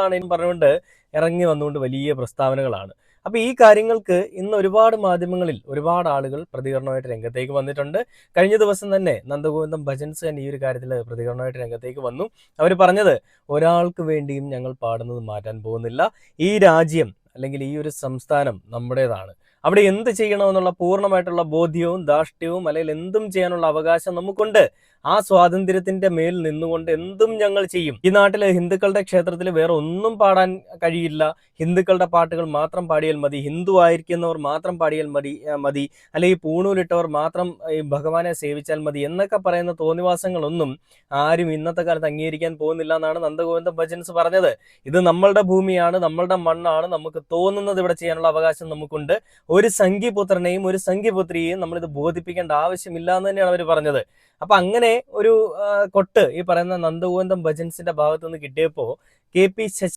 ആണെങ്കിലും പറഞ്ഞുകൊണ്ട് ഇറങ്ങി വന്നുകൊണ്ട് വലിയ പ്രസ്താവനകളാണ്. അപ്പൊ ഈ കാര്യങ്ങൾക്ക് ഇന്ന് ഒരുപാട് മാധ്യമങ്ങളിൽ ഒരുപാട് ആളുകൾ പ്രതികരണമായിട്ട് രംഗത്തേക്ക് വന്നിട്ടുണ്ട്. കഴിഞ്ഞ ദിവസം തന്നെ നന്ദഗോവിന്ദം ഭജൻസ് തന്നെ ഈ ഒരു കാര്യത്തിൽ പ്രതികരണമായിട്ട് രംഗത്തേക്ക് വന്നു. അവർ പറഞ്ഞത്, ഒരാൾക്ക് വേണ്ടിയും ഞങ്ങൾ പാടുന്നത് മാറ്റാൻ പോകുന്നില്ല. ഈ രാജ്യം അല്ലെങ്കിൽ ഈ ഒരു സംസ്ഥാനം നമ്മുടേതാണ്. അവിടെ എന്ത് ചെയ്യണമെന്നുള്ള പൂർണ്ണമായിട്ടുള്ള ബോധ്യവും ധാർഷ്ട്യവും അല്ലെങ്കിൽ എന്തും ചെയ്യാനുള്ള അവകാശം നമുക്കുണ്ട്. ആ സ്വാതന്ത്ര്യത്തിന്റെ മേൽ നിന്നുകൊണ്ട് എന്തും ഞങ്ങൾ ചെയ്യും. ഈ നാട്ടില് ഹിന്ദുക്കളുടെ ക്ഷേത്രത്തിൽ വേറെ ഒന്നും പാടാൻ കഴിയില്ല. ഹിന്ദുക്കളുടെ പാട്ടുകൾ മാത്രം പാടിയാൽ മതി, ഹിന്ദു ആയിരിക്കുന്നവർ മാത്രം പാടിയാൽ മതി, അല്ലെങ്കിൽ പൂണൂലിട്ടവർ മാത്രം ഈ ഭഗവാനെ സേവിച്ചാൽ മതി എന്നൊക്കെ പറയുന്ന തോന്നിവാസങ്ങളൊന്നും ആരും ഇന്നത്തെ കാലത്ത് അംഗീകരിക്കാൻ പോകുന്നില്ല എന്നാണ് നന്ദഗോവിന്ദ ഭജൻസ് പറഞ്ഞത്. ഇത് നമ്മളുടെ ഭൂമിയാണ്, നമ്മളുടെ മണ്ണാണ്, നമുക്ക് തോന്നുന്നത് ഇവിടെ ചെയ്യാനുള്ള അവകാശം നമുക്കുണ്ട്. ഒരു സംഘിപുത്രനെയും ഒരു സംഘിപുത്രിയെയും നമ്മളിത് ബോധിപ്പിക്കേണ്ട ആവശ്യമില്ല എന്ന് തന്നെയാണ് അവർ പറഞ്ഞത്. അപ്പൊ അങ്ങനെ ഒരു കൊട്ട് ഈ പറയുന്ന നന്ദഗോവിന്ദം ഭജൻസിന്റെ ഭാഗത്തുനിന്ന് കിട്ടിയപ്പോൾ കെ പി